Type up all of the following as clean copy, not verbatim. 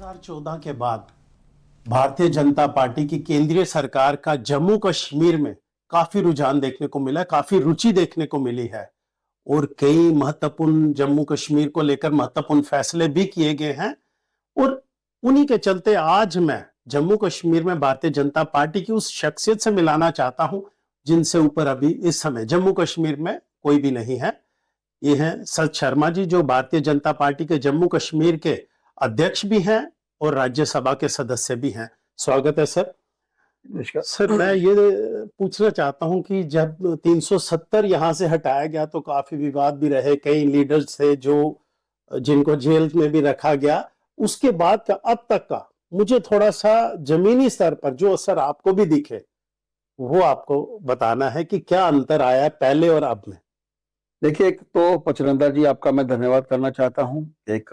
2014 के बाद भारतीय जनता पार्टी की केंद्रीय सरकार का जम्मू कश्मीर में काफी रुझान देखने को मिला, काफी रुचि देखने को मिली है और कई महत्वपूर्ण जम्मू कश्मीर को लेकर महत्वपूर्ण फैसले भी किए गए हैं। और उन्हीं के चलते आज मैं जम्मू कश्मीर में भारतीय जनता पार्टी की उस शख्सियत से मिलाना चाहता हूं जिनसे ऊपर अभी इस समय जम्मू कश्मीर में कोई भी नहीं है। ये हैं सत शर्मा जी, जो भारतीय जनता पार्टी के जम्मू कश्मीर के अध्यक्ष भी हैं और राज्यसभा के सदस्य भी हैं। स्वागत है सर। सर, मैं ये पूछना चाहता हूं कि जब 370 यहां से हटाया गया तो काफी विवाद भी रहे, कई लीडर्स थे जो जिनको जेल में भी रखा गया। उसके बाद का अब तक का मुझे थोड़ा सा जमीनी स्तर पर जो असर आपको भी दिखे वो आपको बताना है कि क्या अंतर आया है पहले और अब में। देखिए, एक तो पचनंदा जी आपका मैं धन्यवाद करना चाहता हूं। एक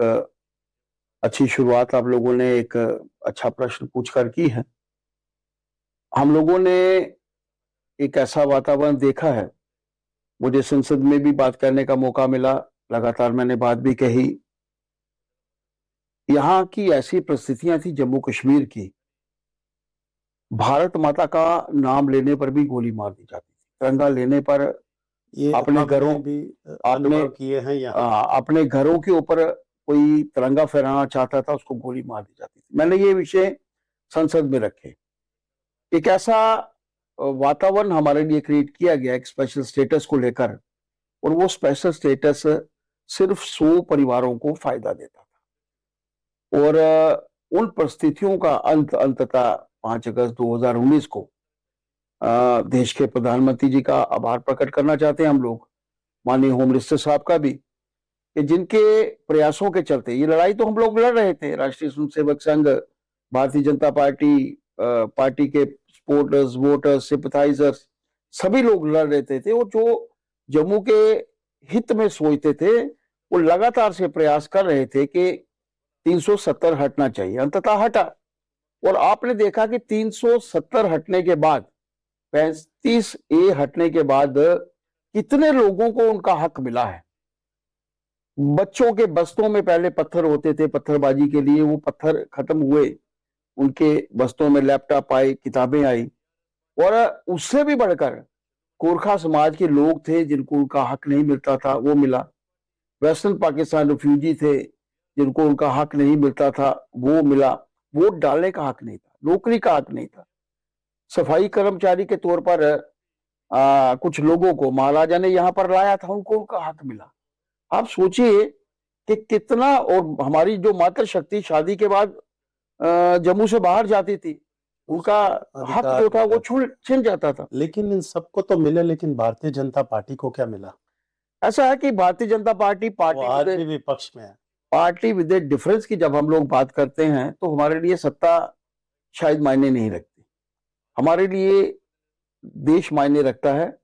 अच्छी शुरुआत आप लोगों ने एक अच्छा प्रश्न पूछकर की है। हम लोगों ने एक ऐसा वातावरण देखा है, मुझे संसद में भी बात करने का मौका मिला, लगातार मैंने बात भी कही। यहाँ की ऐसी परिस्थितियां थी जम्मू कश्मीर की, भारत माता का नाम लेने पर भी गोली मार दी जाती थी, तिरंगा लेने पर ये अपने घरों भी अनुभव किए हैं यहाँ। अपने घरों के ऊपर कोई तिरंगा फहराना चाहता था, उसको गोली मार दी जाती थी। मैंने ये विषय संसद में रखे। एक ऐसा वातावरण हमारे लिए क्रिएट किया गया एक स्पेशल स्टेटस को लेकर, और वो स्पेशल स्टेटस सिर्फ 100 परिवारों को फायदा देता था। और उन परिस्थितियों का अंततः 5 अगस्त 2019 को देश के प्रधानमंत्री जी का आभार प्रकट करना चाहते हैं हम लोग, माननीय होम मिनिस्टर साहब का भी, कि जिनके प्रयासों के चलते ये लड़ाई तो हम लोग लड़ रहे थे। राष्ट्रीय स्वयंसेवक संघ, भारतीय जनता पार्टी, पार्टी के सपोर्टर्स, वोटर्स, सिंपथाइजर्स, सभी लोग लड़ रहे थे। और जो जम्मू के हित में सोचते थे वो लगातार से प्रयास कर रहे थे कि 370 हटना चाहिए। अंततः हटा, और आपने देखा कि 370 हटने के बाद, 35A हटने के बाद कितने लोगों को उनका हक मिला है। बच्चों के बस्तों में पहले पत्थर होते थे पत्थरबाजी के लिए, वो पत्थर खत्म हुए, उनके बस्तों में लैपटॉप आए, किताबें आई। और उससे भी बढ़कर गोरखा समाज के लोग थे जिनको उनका हक नहीं मिलता था, वो मिला। वेस्टर्न पाकिस्तान रिफ्यूजी थे जिनको उनका हक नहीं मिलता था, वो मिला। वोट डालने का हक नहीं था, नौकरी का हक नहीं था। सफाई कर्मचारी के तौर पर कुछ लोगों को महाराजा ने यहां पर लाया था, उनको उनका हक मिला। आप सोचिए कि कितना, और हमारी जो मातृशक्ति शादी के बाद जम्मू से बाहर जाती थी, उनका हक जो था वो छिन जाता था। लेकिन इन सबको तो मिले, लेकिन भारतीय जनता पार्टी को क्या मिला? ऐसा है कि भारतीय जनता पार्टी आज भी विपक्ष में है। पार्टी विद डिफरेंस की जब हम लोग बात करते हैं तो हमारे लिए सत्ता शायद मायने नहीं रखती। हमारे लिए देश मायने रखता है,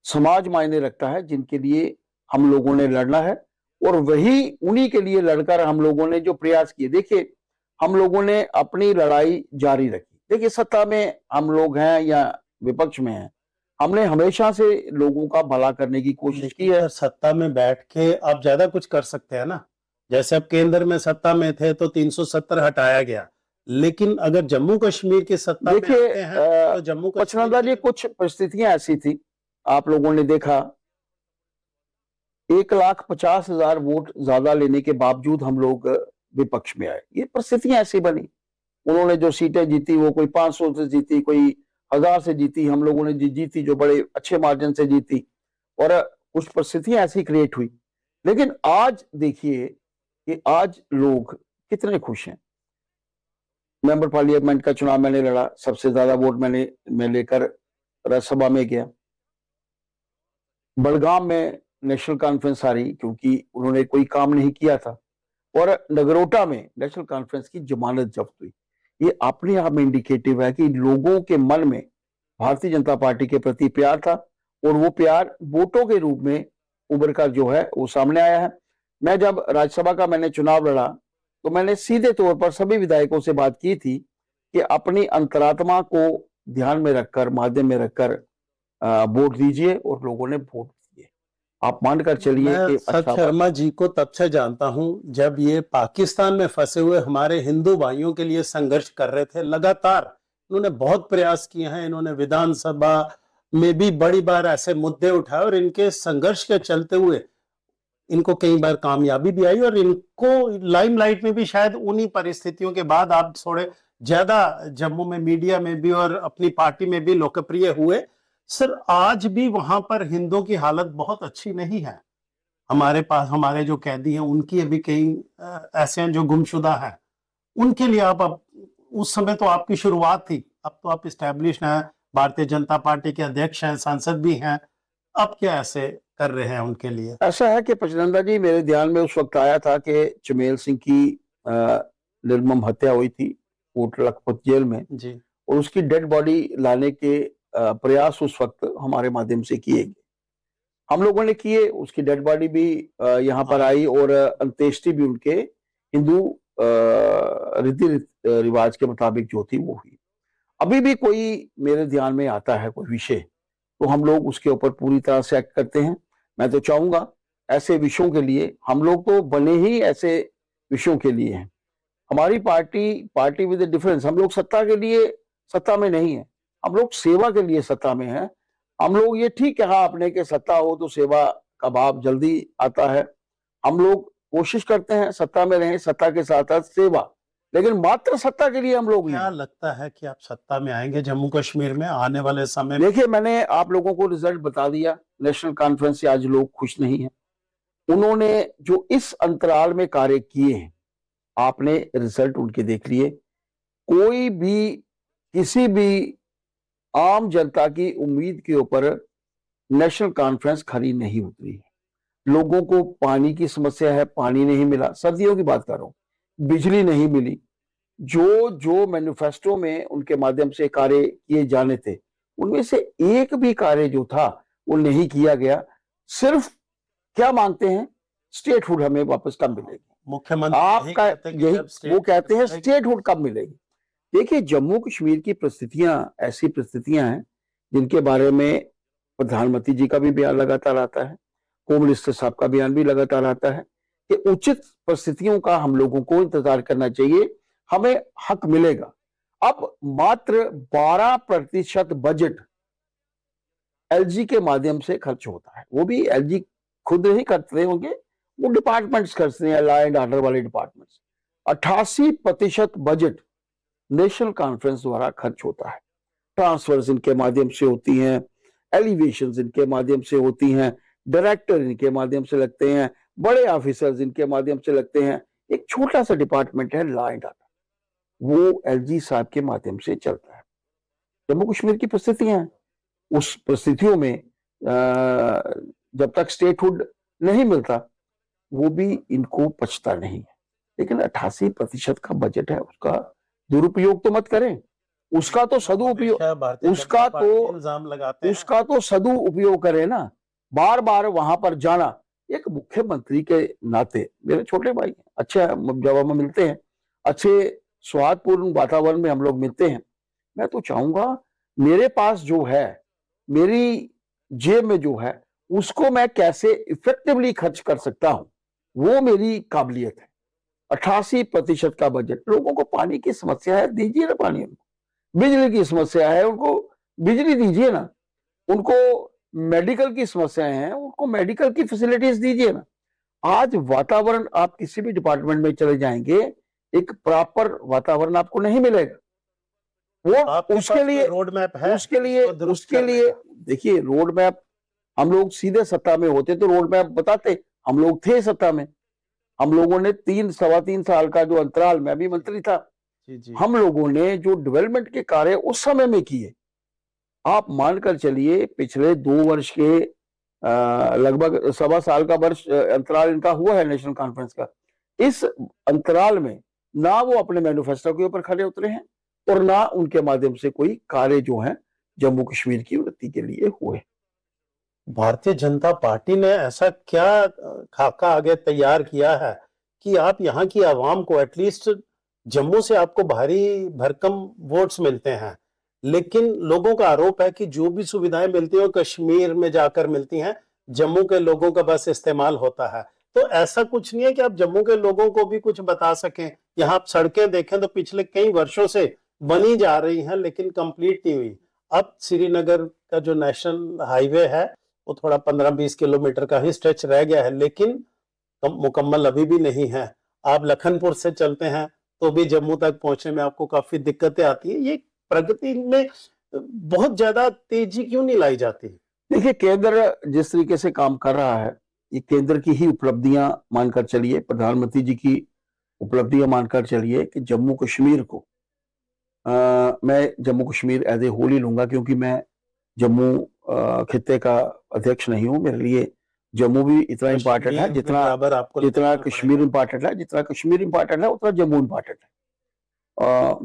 समाज मायने रखता है, जिनके लिए हम लोगों ने लड़ना है। और वही उन्हीं के लिए लड़कर हम लोगों ने जो प्रयास किए, देखिए हम लोगों ने अपनी लड़ाई जारी रखी। देखिए, सत्ता में हम लोग हैं या विपक्ष में हैं, हमने हमेशा से लोगों का भला करने की कोशिश की है। सत्ता में बैठ के आप ज्यादा कुछ कर सकते हैं ना। जैसे अब केंद्र में सत्ता में थे तो 370 हटाया गया, लेकिन अगर जम्मू कश्मीर की सत्ता में आते हैं तो जम्मू कश्मीर जी कुछ परिस्थितियां ऐसी थी, आप लोगों ने देखा 1,50,000 वोट ज्यादा लेने के बावजूद हम लोग विपक्ष में आए। ये परिस्थितियां ऐसी बनी। उन्होंने जो सीटें जीती वो कोई 500 से जीती, कोई 1000 से जीती, हम लोगों ने जीती जो बड़े अच्छे मार्जिन से जीती। और कुछ परिस्थितियां ऐसी क्रिएट हुई। लेकिन आज देखिए कि आज लोग कितने खुश हैं। मेंबर पार्लियामेंट का चुनाव मैंने लड़ा, सबसे ज्यादा वोट मैं लेकर राज्यसभा में गया। बड़गाम में नेशनल कॉन्फ्रेंस हारी क्योंकि उन्होंने कोई काम नहीं किया था। और नगरोटा में नेशनल कॉन्फ्रेंस की जमानत जब्त हुई। ये अपने आप में इंडिकेटिव है कि लोगों के मन में भारतीय जनता पार्टी के प्रति प्यार था, और वो प्यार वोटों के रूप में उभर कर जो है वो सामने आया है। मैं जब राज्यसभा का मैंने चुनाव लड़ा तो मैंने सीधे तौर पर सभी विधायकों से बात की थी कि अपनी अंतरात्मा को ध्यान में रखकर, माध्यम में रखकर वोट दीजिए, और लोगों ने वोट दिए। आप मानकर चलिए मैं कि सत अच्छा शर्मा जी को तब से जानता हूं जब ये पाकिस्तान में फंसे हुए हमारे हिंदू भाइयों के लिए संघर्ष कर रहे थे। लगातार इन्होंने बहुत प्रयास किए हैं, इन्होंने विधानसभा में भी बड़ी बार ऐसे मुद्दे उठाए और इनके संघर्ष के चलते हुए इनको कई बार कामयाबी भी आई और इनको लाइमलाइट में भी शायद उन्हीं परिस्थितियों के बाद आप थोड़े ज्यादा जम्मू में मीडिया में भी और अपनी पार्टी में भी लोकप्रिय हुए। सर, आज भी वहां पर हिंदुओं की हालत बहुत अच्छी नहीं है। हमारे पास हमारे जो कैदी हैं उनकी अभी कई ऐसे हैं जो गुमशुदा हैं। उनके लिए आप अब, उस समय तो आपकी शुरुआत थी, अब तो आप इस्टेब्लिश हैं, भारतीय जनता पार्टी के अध्यक्ष हैं, सांसद भी हैं, अब क्या ऐसे कर रहे हैं उनके लिए? ऐसा है कि पचनंदा जी, मेरे ध्यान में उस वक्त आया था कि चमेल सिंह की निर्मम हत्या हुई थी कोट लखपत जेल में, जी और उसकी डेड बॉडी लाने के प्रयास उस वक्त हमारे माध्यम से किए गए। हम लोगों ने किए, उसकी डेड बॉडी भी यहाँ पर आई और अंत्येष्टि भी उनके हिंदू रीति रिवाज के मुताबिक जो थी वो हुई। अभी भी कोई मेरे ध्यान में आता है कोई विषय, तो हम लोग उसके ऊपर पूरी तरह से एक्ट करते हैं। मैं तो चाहूंगा ऐसे विषयों के लिए, हम लोग तो बने ही ऐसे विषयों के लिए हैं। हमारी पार्टी विद डिफरेंस, हम लोग सत्ता के लिए सत्ता में नहीं है, हम लोग सेवा के लिए सत्ता में हैं। हम लोग ये ठीक कहा आपने कि सत्ता हो तो सेवा का भाव जल्दी आता है। हम लोग कोशिश करते हैं सत्ता में रहें, सत्ता के साथ साथ सेवा, लेकिन मात्र सत्ता के लिए हम लोग क्या नहीं। लगता है कि आप सत्ता में आएंगे जम्मू कश्मीर में आने वाले समय में? देखिए, मैंने आप लोगों को रिजल्ट बता दिया, नेशनल कॉन्फ्रेंस से आज लोग खुश नहीं हैं। उन्होंने जो इस अंतराल में कार्य किए हैं, आपने रिजल्ट उनके देख लिए। कोई भी किसी भी आम जनता की उम्मीद के ऊपर नेशनल कॉन्फ्रेंस खरी नहीं उतरी है। लोगों को पानी की समस्या है, पानी नहीं मिला, सर्दियों की बात कर रहा हूं, बिजली नहीं मिली। जो जो मैनिफेस्टो में उनके माध्यम से कार्य किए जाने थे, उनमें से एक भी कार्य जो था वो नहीं किया गया। सिर्फ क्या मांगते हैं, स्टेटहुड हमें वापस कब मिलेगी। मुख्यमंत्री आपका कहते हैं कि यही जब स्टेट वो कहते हैं, मिलेगी। स्टेटहुड कब मिलेगी। देखिए, जम्मू कश्मीर की परिस्थितियां ऐसी परिस्थितियां हैं जिनके बारे में प्रधानमंत्री जी का भी बयान लगातार आता है, होम मिनिस्टर साहब का बयान भी लगातार आता है कि उचित परिस्थितियों का हम लोगों को इंतजार करना चाहिए, हमें हक मिलेगा। अब मात्र 12% बजट एलजी के माध्यम से खर्च होता है, वो भी एलजी खुद नहीं करते होंगे, वो डिपार्टमेंट्स करते हैं, लॉ एंड ऑर्डर वाले डिपार्टमेंट्स। 88% बजट नेशनल कॉन्फ्रेंस द्वारा खर्च होता है। ट्रांसफर्स इनके माध्यम से होती हैं, एलिवेशंस इनके माध्यम से होती हैं, डायरेक्टर इनके माध्यम से लगते हैं, बड़े ऑफिसर्स इनके माध्यम से लगते हैं। एक छोटा सा डिपार्टमेंट है लॉ एंड ऑर्डर, वो एलजी साहब के माध्यम से चलता है। जम्मू कश्मीर की परिस्थितियां हैं, उस परिस्थितियों में जब तक स्टेटहुड नहीं मिलता, वो भी इनको पचता नहीं है। लेकिन 88% का बजट है, उसका दुरुपयोग तो मत करें, उसका तो सदुपयोग, भारतीय उसका जनता पार्टी तो इल्जाम लगाते हैं। उसका तो सदुपयोग करें ना। बार बार वहां पर जाना, एक मुख्यमंत्री के नाते मेरे छोटे भाई हैं, अच्छा जब हम मिलते हैं, अच्छे स्वादपूर्ण वातावरण में हम लोग मिलते हैं। मैं तो चाहूंगा मेरे पास जो है, मेरी जेब में जो है, उसको मैं कैसे इफेक्टिवली खर्च कर सकता हूं, वो मेरी काबिलियत है। 88% का बजट, लोगों को पानी की समस्या है, दीजिए ना पानी उनको। बिजली की समस्या है, उनको बिजली दीजिए ना। उनको मेडिकल की समस्याएं हैं, उनको मेडिकल की फैसिलिटीज दीजिए ना। आज वातावरण, आप किसी भी डिपार्टमेंट में चले जाएंगे, एक प्रॉपर वातावरण आपको नहीं मिलेगा। वो आपके उसके पास लिए, कोई रोड मैप है उसके लिए इसको दुरुस्त उसके करने लिए का? देखिए, रोड मैप, हम लोग सीधे सत्ता में होते तो रोड मैप बताते। हम लोग थे सत्ता में, हम लोगों ने 3 सवा 3 साल का जो अंतराल, मैं भी मंत्री था, जी जी। हम लोगों ने जो डेवलपमेंट के कार्य उस समय में किए, आप मानकर चलिए पिछले 2 वर्ष के लगभग सवा 1 साल का वर्ष अंतराल इनका हुआ है नेशनल कॉन्फ्रेंस का। इस अंतराल में ना वो अपने मैनिफेस्टो के ऊपर खड़े उतरे हैं और ना उनके माध्यम से कोई कार्य जो है जम्मू कश्मीर की उन्नति के लिए हुए। भारतीय जनता पार्टी ने ऐसा क्या खाका आगे तैयार किया है कि आप यहाँ की आवाम को, एटलीस्ट जम्मू से आपको भारी भरकम वोट्स मिलते हैं, लेकिन लोगों का आरोप है कि जो भी सुविधाएं मिलती हैं वो कश्मीर में जाकर मिलती हैं, जम्मू के लोगों का बस इस्तेमाल होता है। तो ऐसा कुछ नहीं है कि आप जम्मू के लोगों को भी कुछ बता सकें। यहाँ आप सड़कें देखें तो पिछले कई वर्षों से बनी जा रही हैं लेकिन कंप्लीट नहीं हुई। अब श्रीनगर का जो नेशनल हाईवे है वो थोड़ा 15-20 किलोमीटर का ही स्ट्रेच रह गया है, लेकिन मुकम्मल अभी भी नहीं है। आप लखनपुर से चलते हैं तो भी जम्मू तक पहुंचने में आपको काफी दिक्कतें आती है। ये प्रगति में बहुत ज्यादा तेजी क्यों नहीं लाई जाती? देखिए, केंद्र जिस तरीके से काम कर रहा है, ये केंद्र की ही उपलब्धियां मानकर चलिए, प्रधानमंत्री जी की उपलब्धियां मानकर चलिए कि जम्मू कश्मीर को मैं Jammu Kashmir as a whole ही लूंगा, क्योंकि मैं जम्मू खित्ते का अध्यक्ष नहीं हूं। मेरे लिए जम्मू भी इतना इम्पोर्टेंट है जितना जितना कश्मीर इम्पोर्टेंट है, जितना कश्मीर इम्पोर्टेंट है उतना जम्मू इम्पोर्टेंट है।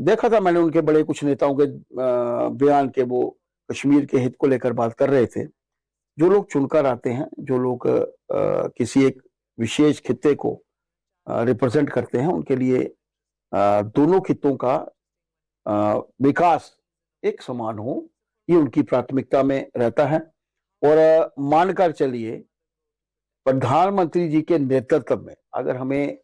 देखा था मैंने उनके बड़े कुछ नेताओं के बयान के, वो कश्मीर के हित को लेकर बात कर रहे थे। जो लोग चुनकर आते हैं, जो लोग किसी एक विशेष खित्ते को रिप्रेजेंट करते हैं, उनके लिए दोनों खित्तों का विकास एक समान हो, ये उनकी प्राथमिकता में रहता है। और मानकर चलिए, प्रधानमंत्री जी के नेतृत्व में अगर हमें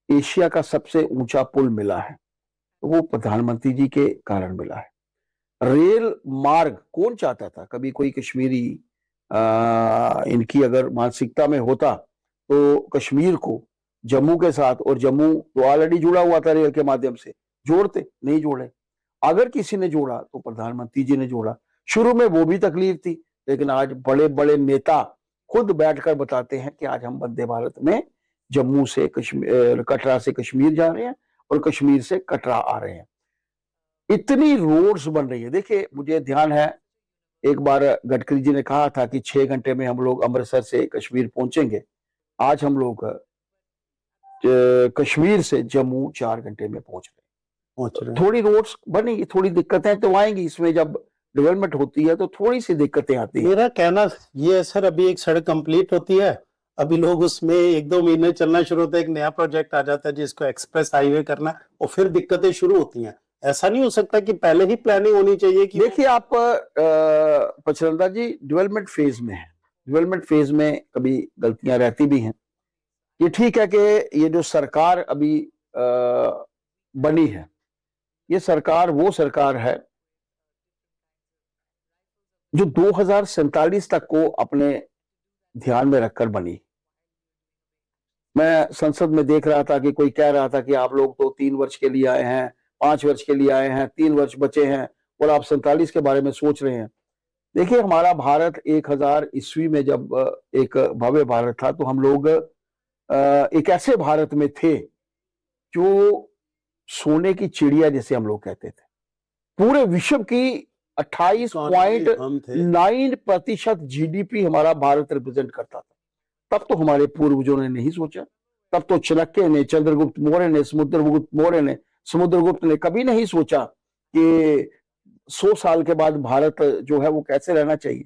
एशिया का सबसे ऊंचा पुल मिला है तो वो प्रधानमंत्री जी के कारण मिला है। रेल मार्ग कौन चाहता था? कभी कोई कश्मीरी इनकी अगर मानसिकता में होता तो कश्मीर को जम्मू के साथ, और जम्मू तो ऑलरेडी जुड़ा हुआ था रेल के माध्यम से, जोड़ते नहीं जोड़े। अगर किसी ने जोड़ा तो प्रधानमंत्री जी ने जोड़ा। शुरू में वो भी तकलीफ थी, लेकिन आज बड़े बड़े नेता खुद बैठकर बताते हैं कि आज हम वंदे भारत में जम्मू से कश्मीर, कटरा से कश्मीर जा रहे हैं और कश्मीर से कटरा आ रहे हैं। इतनी रोड्स बन रही है। देखिए, मुझे ध्यान है एक बार गडकरी जी ने कहा था कि 6 घंटे में हम लोग अमृतसर से कश्मीर पहुंचेंगे। आज हम लोग कश्मीर से जम्मू 4 घंटे में पहुंच रहे हैं। थोड़ी रोड्स बनेगी, थोड़ी दिक्कतें तो आएंगी इसमें, जब डेवलपमेंट होती है तो थोड़ी सी दिक्कतें आती है। मेरा कहना ये है सर, अभी एक सड़क कंप्लीट होती है, अभी लोग उसमें 1-2 महीने चलना शुरू होता है, एक नया प्रोजेक्ट आ जाता है जिसको एक्सप्रेस हाईवे करना, और फिर दिक्कतें शुरू होती हैं। ऐसा नहीं हो सकता कि पहले ही प्लानिंग होनी चाहिए? कि देखिए, आप पचरंदा जी डेवलपमेंट फेज में है, डेवलपमेंट फेज में कभी गलतियां रहती भी हैं। ये ठीक है कि ये जो सरकार अभी बनी है, ये सरकार वो सरकार है जो 2047 तक को अपने ध्यान में रखकर बनी। मैं संसद में देख रहा था कि कोई कह रहा था कि आप लोग तो 3 वर्ष के लिए आए हैं, 5 वर्ष के लिए आए हैं, 3 वर्ष बचे हैं और आप 47 के बारे में सोच रहे हैं। देखिए, हमारा भारत 1000 ईस्वी में जब एक भव्य भारत था, तो हम लोग एक ऐसे भारत में थे जो सोने की चिड़िया जैसे हम लोग कहते थे। पूरे विश्व की 28.9% जीडीपी हमारा भारत रिप्रेजेंट करता था। तब तो हमारे पूर्वजों ने नहीं सोचा, तब तो चाणक्य ने, चंद्रगुप्त मौर्य ने, समुद्रगुप्त ने कभी नहीं सोचा कि 100 साल के बाद भारत जो है वो कैसे रहना चाहिए।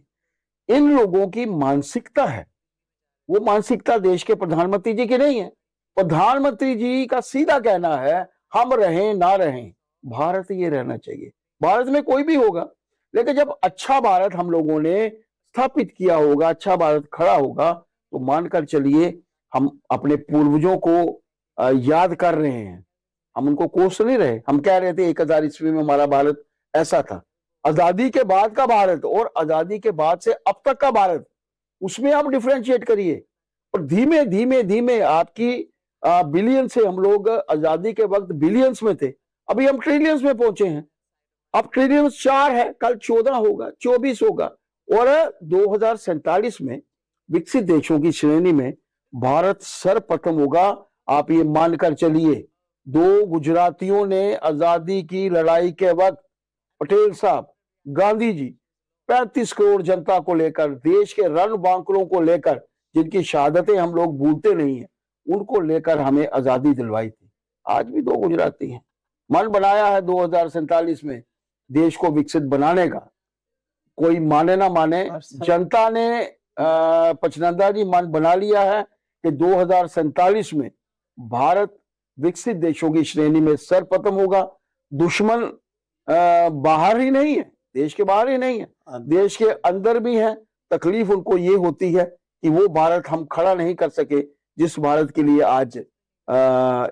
इन लोगों की मानसिकता है, वो मानसिकता देश के प्रधानमंत्री जी की नहीं है। प्रधानमंत्री जी का सीधा कहना है, हम रहें ना रहें, भारत ये रहना चाहिए। भारत में कोई भी होगा, लेकिन जब अच्छा भारत हम लोगों ने स्थापित किया होगा, अच्छा भारत खड़ा होगा, तो मानकर चलिए हम अपने पूर्वजों को याद कर रहे हैं, हम उनको कोस नहीं रहे। हम कह रहे थे 1000 ईस्वी में हमारा भारत ऐसा था। आजादी के बाद का भारत और आजादी के बाद से अब तक का भारत, उसमें आप डिफरेंशिएट करिए। और धीमे धीमे धीमे आपकी बिलियन से, हम लोग आजादी के वक्त बिलियंस में थे, अभी हम ट्रिलियंस में पहुंचे हैं। अब ट्रिलियंस 4 है, कल 14 होगा, 24 होगा, और 2047 में विकसित देशों की श्रेणी में भारत सर्वप्रथम होगा। आप ये मानकर चलिए, 2 गुजरातियों ने आजादी की लड़ाई के वक्त, पटेल साहब, गांधी जी, 35 करोड़ जनता को लेकर, देश के रणबांकुरों को लेकर, जिनकी शहादतें हम लोग भूलते नहीं है, उनको लेकर हमें आजादी दिलवाई थी। आज भी 2 गुजराती हैं। मन बनाया है 2047 में देश को विकसित बनाने का। कोई माने ना माने, जनता ने पचनंदा जी मन बना लिया है कि 2047 में भारत विकसित देशों की श्रेणी में सर्वप्रथम होगा। दुश्मन बाहर ही नहीं है, देश के बाहर ही नहीं है, देश के अंदर भी है। तकलीफ उनको ये होती है कि वो भारत हम खड़ा नहीं कर सके, जिस भारत के लिए आज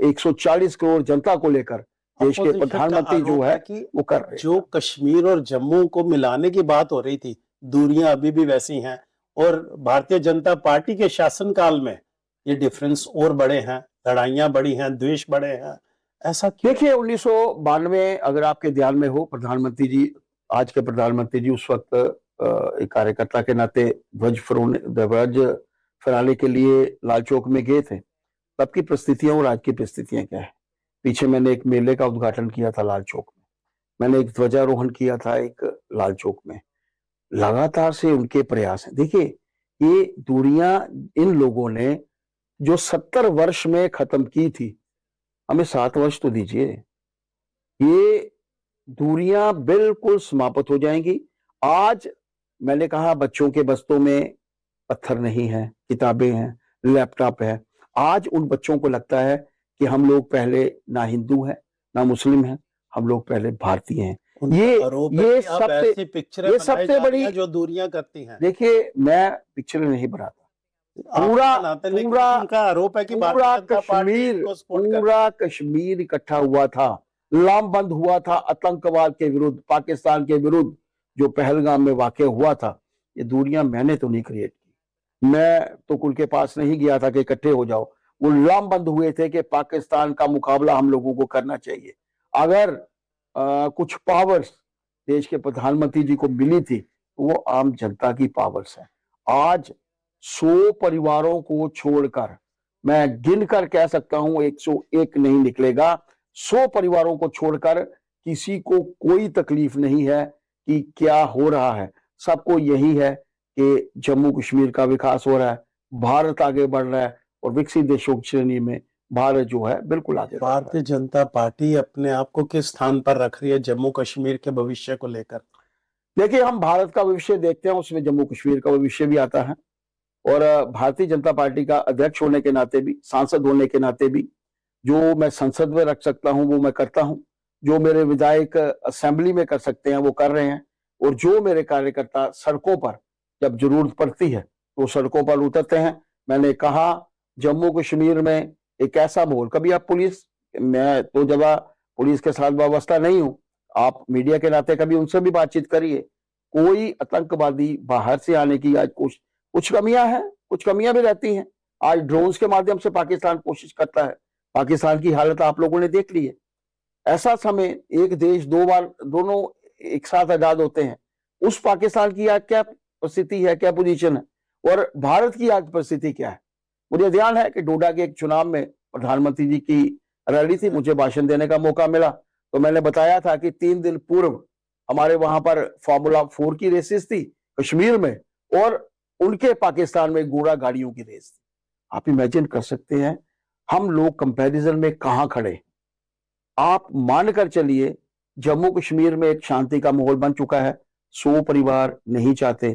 140 करोड़ जनता को लेकर देश के अपोजिशन का प्रधानमंत्री जो आरोप है कि वो कर रहे हैं। जो कश्मीर और जम्मू को मिलाने की बात हो रही थी, दूरियां अभी भी वैसी हैं और भारतीय जनता पार्टी के शासनकाल में ये डिफरेंस और बड़े हैं, लड़ाइयां बढ़ी हैं, द्वेष बढ़े हैं, ऐसा क्यों? देखिए 1992 अगर आपके ध्यान में हो, प्रधानमंत्री जी, आज के प्रधानमंत्री जी उस वक्त एक कार्यकर्ता के नाते ध्वज फहराने के लिए लाल चौक में गए थे। तब की परिस्थितियां और आज की परिस्थितियां क्या है। पीछे मैंने एक मेले का उद्घाटन किया था लाल चौक में, मैंने एक ध्वजारोहण किया था एक लाल चौक में। लगातार से उनके प्रयास हैं। देखिए ये दूरियां इन लोगों ने जो 70 वर्ष में खत्म की थी, हमें 7 वर्ष तो दीजिए, ये दूरियां बिल्कुल समाप्त हो जाएंगी। आज मैंने कहा बच्चों के बस्तों में पत्थर नहीं है, किताबें हैं, लैपटॉप है। आज उन बच्चों को लगता है कि हम लोग पहले ना हिंदू हैं ना मुस्लिम हैं, हम लोग पहले भारतीय हैं। ये सबसे बड़ी जो दूरियां करती हैं। देखिए मैं पिक्चर नहीं बनाता, उनका आरोप है कि पूरा कश्मीर इकट्ठा हुआ था, लामबंद हुआ था आतंकवाद के विरुद्ध, पाकिस्तान के विरुद्ध जो पहलगाम में वाकया हुआ था। ये दूरियां मैंने तो नहीं क्रिएट की, मैं तो कुल के पास नहीं गया था कि इकट्ठे हो जाओ। वो लामबंद हुए थे कि पाकिस्तान का मुकाबला हम लोगों को करना चाहिए। अगर कुछ पावर्स देश के प्रधानमंत्री जी को मिली थी तो वो आम जनता की पावर्स है। आज 100 परिवारों को छोड़कर, मैं गिनकर कह सकता हूं 101 नहीं निकलेगा, 100 परिवारों को छोड़कर किसी को कोई तकलीफ नहीं है कि क्या हो रहा है। सबको यही है कि जम्मू कश्मीर का विकास हो रहा है, भारत आगे बढ़ रहा है और विकसित देशों की श्रेणी में भारत जो है बिल्कुल आगे। भारतीय जनता पार्टी अपने आप को किस स्थान पर रख रही है जम्मू कश्मीर के भविष्य को लेकर? देखिए हम भारत का भविष्य देखते हैं, उसमें जम्मू कश्मीर का भविष्य भी आता है। और भारतीय जनता पार्टी का अध्यक्ष होने के नाते भी, सांसद होने के नाते भी, जो मैं संसद में रख सकता हूं वो मैं करता हूं, जो मेरे विधायक असेंबली में कर सकते हैं वो कर रहे हैं, और जो मेरे कार्यकर्ता सड़कों पर जब जरूरत पड़ती है वो सड़कों पर उतरते हैं। मैंने कहा जम्मू कश्मीर में एक ऐसा माहौल, कभी आप पुलिस, मैं तो जब पुलिस के साथ वाबस्ता नहीं हूं, आप मीडिया के नाते कभी उनसे भी बातचीत करिए, कोई आतंकवादी बाहर से आने की आज कुछ कमियां हैं, कुछ कमियां भी रहती हैं। आज ड्रोन्स के माध्यम से पाकिस्तान कोशिश करता है, पाकिस्तान की हालत आप लोगों ने देख ली है। ऐसा समय, एक देश दो बार दोनों एक साथ आजाद होते हैं, उस पाकिस्तान की आज क्या परिस्थिति है, क्या पोजीशन है, और भारत की आज परिस्थिति क्या है। मुझे ध्यान है कि डोडा के एक चुनाव में प्रधानमंत्री जी की रैली थी, मुझे भाषण देने का मौका मिला, तो मैंने बताया था कि 3 दिन पूर्व हमारे वहां पर फार्मूला 4 की रेसेस थी कश्मीर में, और उनके पाकिस्तान में घोड़ा गाड़ियों की रेस थी। आप इमेजिन कर सकते हैं हम लोग कंपैरिजन में कहां खड़े। आप मानकर चलिए जम्मू कश्मीर में एक शांति का माहौल बन चुका है, 100 परिवार नहीं चाहते।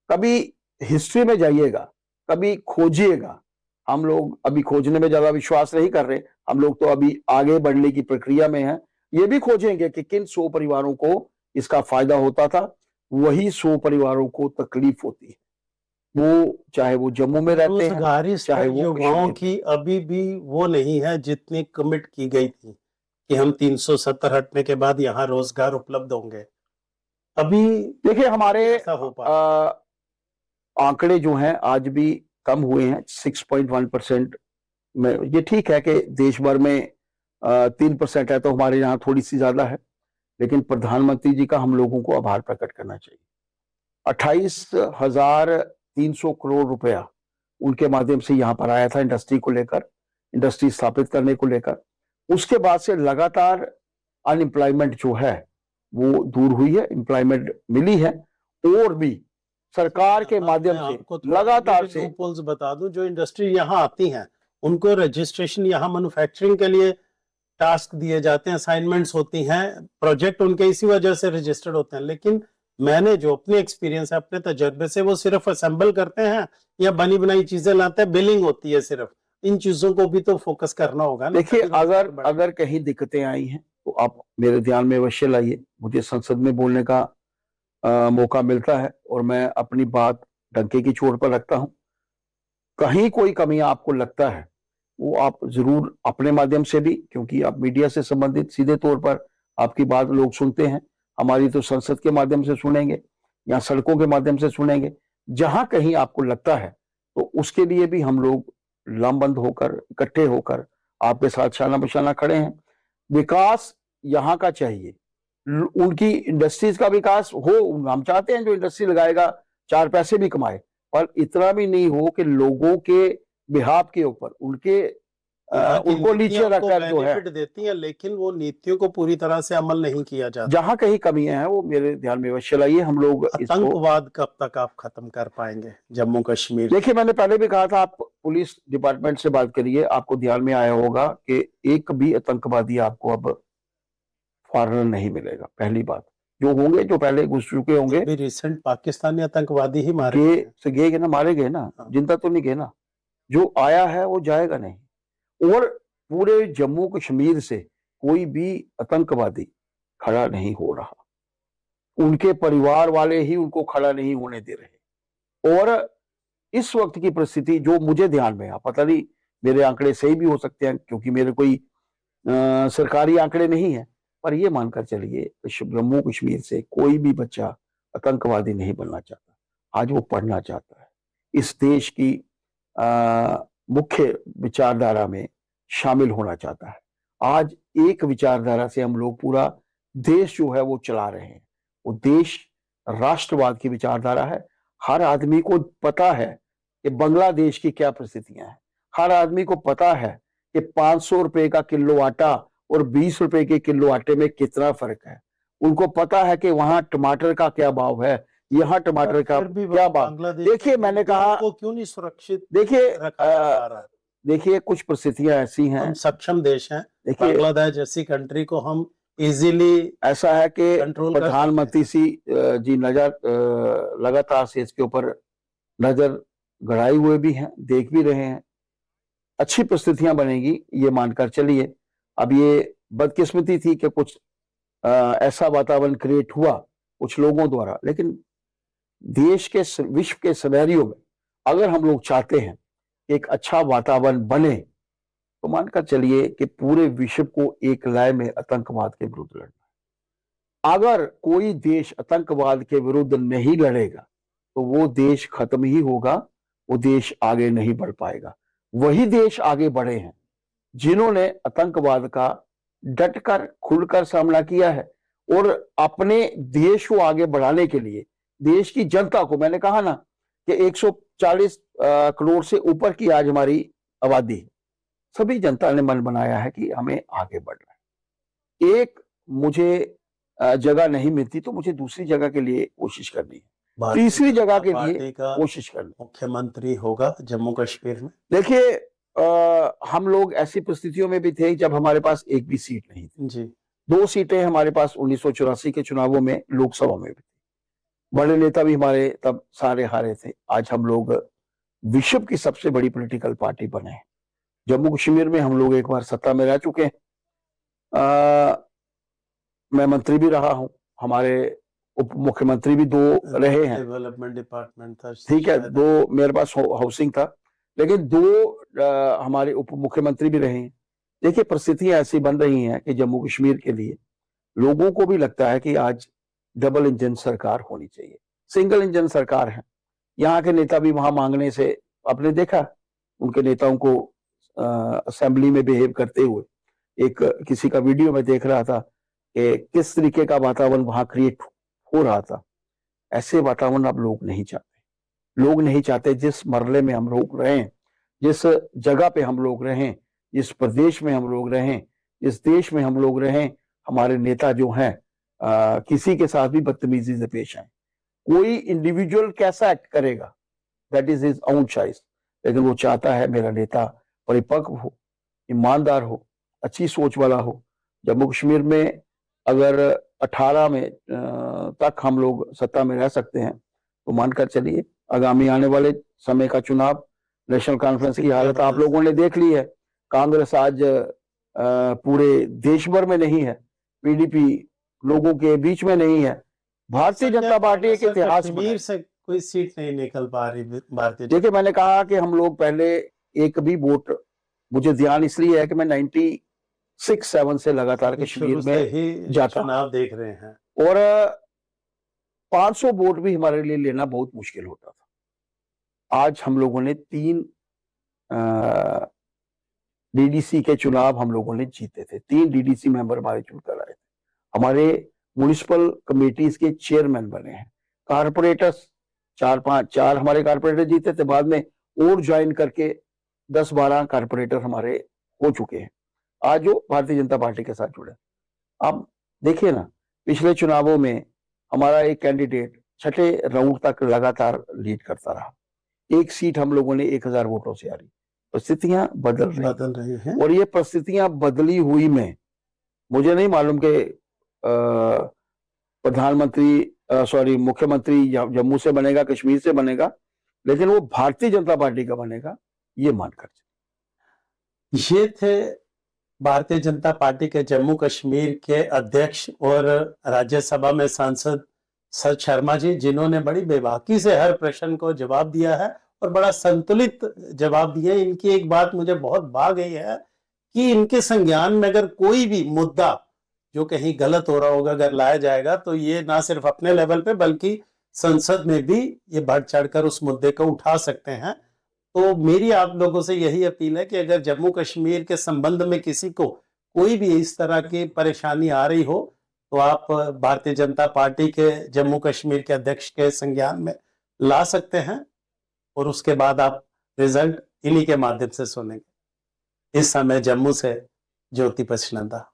कभी हिस्ट्री में जाइएगा, कभी खोजिएगा, हम लोग अभी खोजने में ज्यादा विश्वास नहीं कर रहे, हम लोग तो अभी आगे बढ़ने की प्रक्रिया में हैं। ये भी खोजेंगे कि किन 100 परिवारों को इसका फायदा होता था, वही 100 परिवारों को तकलीफ होती है, वो चाहे वो जम्मू में रहते हैं, चाहे वो युवाओं की अभी भी वो नहीं है जितनी कमिट की गई थी कि हम 370 हटने के बाद यहाँ रोजगार उपलब्ध होंगे। अभी देखिए हमारे आंकड़े जो हैं आज भी कम हुए हैं, 6.1% में। ये ठीक है कि देश भर में 3% है तो हमारे यहाँ थोड़ी सी ज्यादा है, लेकिन प्रधानमंत्री जी का हम लोगों को आभार प्रकट करना चाहिए। 28,300 करोड़ रुपया उनके माध्यम से यहाँ पर आया था इंडस्ट्री को लेकर, इंडस्ट्री स्थापित करने को लेकर। उसके बाद से लगातार अनएम्प्लॉयमेंट जो है वो दूर हुई है, एम्प्लॉयमेंट मिली है, और भी सरकार के माध्यम से लगातार से बता दूं, जो इंडस्ट्री यहाँ आती हैं उनको रजिस्ट्रेशन यहाँ मैन्युफैक्चरिंग के लिए टास्क दिए जाते हैं, असाइनमेंट्स होती हैं, प्रोजेक्ट उनके इसी वजह से रजिस्टर्ड होते हैं। लेकिन मैंने जो अपने एक्सपीरियंस है, अपने तजर्बे से, वो सिर्फ असेंबल करते हैं या बनी बनाई चीजें लाते हैं, बिलिंग होती है सिर्फ। इन चीजों को भी तो फोकस करना होगा ना। देखिए अगर कहीं दिक्कतें आई हैं तो आप मेरे ध्यान में अवश्य लाइए, मुझे संसद में बोलने का मौका मिलता है और मैं अपनी बात डंके की चोट पर रखता हूं। कहीं कोई कमी आपको लगता है वो आप जरूर अपने माध्यम से भी, क्योंकि आप मीडिया से संबंधित सीधे तौर पर आपकी बात लोग सुनते हैं, हमारी तो संसद के माध्यम से सुनेंगे या सड़कों के माध्यम से सुनेंगे। जहां कहीं आपको लगता है तो उसके लिए भी हम लोग लामबंद होकर, इकट्ठे होकर आपके साथ शाना बशाना खड़े हैं। विकास यहाँ का चाहिए, उनकी इंडस्ट्रीज का विकास हो, हम चाहते हैं जो इंडस्ट्री लगाएगा चार पैसे भी कमाए, पर इतना भी नहीं हो कि लोगों के बिहाफ के ऊपर उनको नीचे रखकर जो है, बेनिफिट देती हैं लेकिन वो नीतियों को पूरी तरह से अमल नहीं किया जाता। जहां कहीं कमियां हैं वो मेरे ध्यान में अवश्य लाइए। हम लोग इसको, आतंकवाद कब तक आप खत्म कर पाएंगे जम्मू कश्मीर? देखिए, मैंने पहले भी कहा था, आप पुलिस डिपार्टमेंट से बात करिए, आपको ध्यान में आया होगा कि एक भी आतंकवादी आपको अब फॉरेनर नहीं मिलेगा। पहली बात, जो होंगे, जो पहले घुस चुके होंगे, अभी रिसेंट पाकिस्तानी आतंकवादी ही मारे गए ना, मारे गए ना, जिंदा तो नहीं गए ना। जो आया है वो जाएगा नहीं। और पूरे जम्मू कश्मीर से कोई भी आतंकवादी खड़ा नहीं हो रहा, उनके परिवार वाले ही उनको खड़ा नहीं होने दे रहे। और इस वक्त की परिस्थिति जो मुझे ध्यान में, पता नहीं मेरे आंकड़े सही भी हो सकते हैं क्योंकि मेरे कोई सरकारी आंकड़े नहीं है, पर यह मानकर चलिए जम्मू कश्मीर से कोई भी बच्चा आतंकवादी नहीं बनना चाहता। आज वो पढ़ना चाहता है, इस देश की मुख्य विचारधारा में शामिल होना चाहता है। आज एक विचारधारा से हम लोग पूरा देश जो है वो चला रहे हैं। वो देश राष्ट्रवाद की विचारधारा है। हर आदमी को पता है कि बांग्लादेश की क्या परिस्थितियां हैं। हर आदमी को पता है कि 500 रुपए का किलो आटा और 20 रुपए के किलो आटे में कितना फर्क है। उनको पता है कि वहां टमाटर का क्या भाव है, यहाँ टमाटर का क्या भाव। देखिए, मैंने कहा को क्यों नहीं सुरक्षित, देखिए कुछ परिस्थितियां ऐसी हैं, हम सक्षम देश हैं, बांग्लादेश जैसी कंट्री को हम इजीली, ऐसा है कि प्रधानमंत्री जी लगातार से इसके ऊपर नजर गड़ाए हुए भी हैं, देख भी रहे हैं। अच्छी परिस्थितियां बनेगी ये मानकर चलिए। अब ये बदकिस्मती थी कि कुछ ऐसा वातावरण क्रिएट हुआ कुछ लोगों द्वारा, लेकिन देश के, विश्व के सिनेरियो में अगर हम लोग चाहते हैं कि एक अच्छा वातावरण बने तो मानकर चलिए कि पूरे विश्व को एक लय में आतंकवाद के विरुद्ध लड़ना है। अगर कोई देश आतंकवाद के विरुद्ध नहीं लड़ेगा तो वो देश खत्म ही होगा, वो देश आगे नहीं बढ़ पाएगा। वही देश आगे बढ़े हैं जिन्होंने आतंकवाद का डटकर, खुलकर सामना किया है और अपने देश को आगे बढ़ाने के लिए देश की जनता को, मैंने कहा ना कि 140 करोड़ से ऊपर की आज हमारी आबादी है, सभी जनता ने मन बनाया है कि हमें आगे बढ़ना है। एक मुझे जगह नहीं मिलती तो मुझे दूसरी जगह के लिए कोशिश करनी है, तीसरी जगह के लिए कोशिश करनी। मुख्यमंत्री होगा जम्मू कश्मीर में। देखिए, हम लोग ऐसी परिस्थितियों में भी थे जब हमारे पास एक भी सीट नहीं थी जी। 2 सीटें हमारे पास 1984 के चुनावों में लोकसभा में भी थी। बड़े नेता भी हमारे तब सारे हारे थे। आज हम लोग विश्व की सबसे बड़ी पॉलिटिकल पार्टी बने हैं। जम्मू कश्मीर में हम लोग एक बार सत्ता में रह चुके हैं। मैं मंत्री भी रहा हूं, हमारे उप मुख्यमंत्री भी 2 रहे हैं। डेवलपमेंट डिपार्टमेंट था, ठीक है, 2 मेरे पास हाउसिंग था, लेकिन 2 हमारे उप मुख्यमंत्री भी रहे हैं। देखिए, परिस्थितियां ऐसी बन रही हैं कि जम्मू कश्मीर के लिए लोगों को भी लगता है कि आज डबल इंजन सरकार होनी चाहिए। सिंगल इंजन सरकार है। यहाँ के नेता भी वहां मांगने से, आपने देखा उनके नेताओं को असेंबली में बिहेव करते हुए, एक किसी का वीडियो में देख रहा था कि किस तरीके का वातावरण वहां क्रिएट हो रहा था। ऐसे वातावरण अब लोग नहीं चाहते। लोग नहीं चाहते जिस मरले में हम लोग रहें, जिस जगह पे हम लोग रहें, जिस प्रदेश में हम लोग रहें, जिस देश में हम लोग रहें, हमारे नेता जो हैं किसी के साथ भी बदतमीजी से पेश आए। कोई इंडिविजुअल कैसा एक्ट करेगा, that is his own choice, लेकिन वो चाहता है मेरा नेता परिपक्व हो, ईमानदार हो, अच्छी सोच वाला हो। जम्मू कश्मीर में अगर 18 में तक हम लोग सत्ता में रह सकते हैं तो मानकर चलिए आगामी आने वाले समय का चुनाव, नेशनल कॉन्फ्रेंस की हालत आप लोगों ने देख ली है। कांग्रेस आज पूरे देश भर में नहीं है, पीडीपी लोगों के बीच में नहीं है, भारतीय जनता पार्टी एक इतिहास कश्मीर बनाई। से कोई सीट नहीं निकल पा रही भारतीय देखिए, मैंने कहा कि हम लोग पहले एक भी वोट, मुझे ध्यान इसलिए है कि मैं 96-7 से लगातार कश्मीर शुरू से में ही जाता चुनाव देख रहे हैं। और 500 वोट भी हमारे लिए लेना बहुत मुश्किल होता था। आज हम लोगों ने 3 डीडीसी के चुनाव हम लोगों ने जीते थे। 3 डीडीसी मेंबर हमारे चुनकर आए थे। हमारे म्युनिसिपल कमेटीज के चेयरमैन बने हैं। कारपोरेटर्स 4 हमारे कारपोरेटर जीते थे, बाद में और ज्वाइन करके 10-12 कारपोरेटर हमारे हो चुके हैं आज जो भारतीय जनता पार्टी के साथ जुड़े। अब देखिए ना, पिछले चुनावों में हमारा एक कैंडिडेट छठे राउंड तक लगातार लीड करता रहा। एक सीट हम लोगों ने 1000 वोटों से हारी। परिस्थितियां बदल रही हैं और ये परिस्थितियां बदली हुई में मुझे नहीं मालूम कि प्रधानमंत्री मुख्यमंत्री जम्मू से बनेगा, कश्मीर से बनेगा, लेकिन वो भारतीय जनता पार्टी का बनेगा, ये मानकर। ये थे भारतीय जनता पार्टी के जम्मू कश्मीर के अध्यक्ष और राज्यसभा में सांसद सर शर्मा जी, जिन्होंने बड़ी बेबाकी से हर प्रश्न को जवाब दिया है और बड़ा संतुलित जवाब दिए। इनकी एक बात मुझे बहुत भा गई है कि इनके संज्ञान में अगर कोई भी मुद्दा जो कहीं गलत हो रहा होगा अगर लाया जाएगा तो ये ना सिर्फ अपने लेवल पे बल्कि संसद में भी ये बढ़ चढ़कर उस मुद्दे को उठा सकते हैं। तो मेरी आप लोगों से यही अपील है कि अगर जम्मू कश्मीर के संबंध में किसी को कोई भी इस तरह की परेशानी आ रही हो तो आप भारतीय जनता पार्टी के जम्मू कश्मीर के अध्यक्ष के संज्ञान में ला सकते हैं और उसके बाद आप रिजल्ट इन्हीं के माध्यम से सुनेंगे। इस समय जम्मू से ज्योति पचनंदा।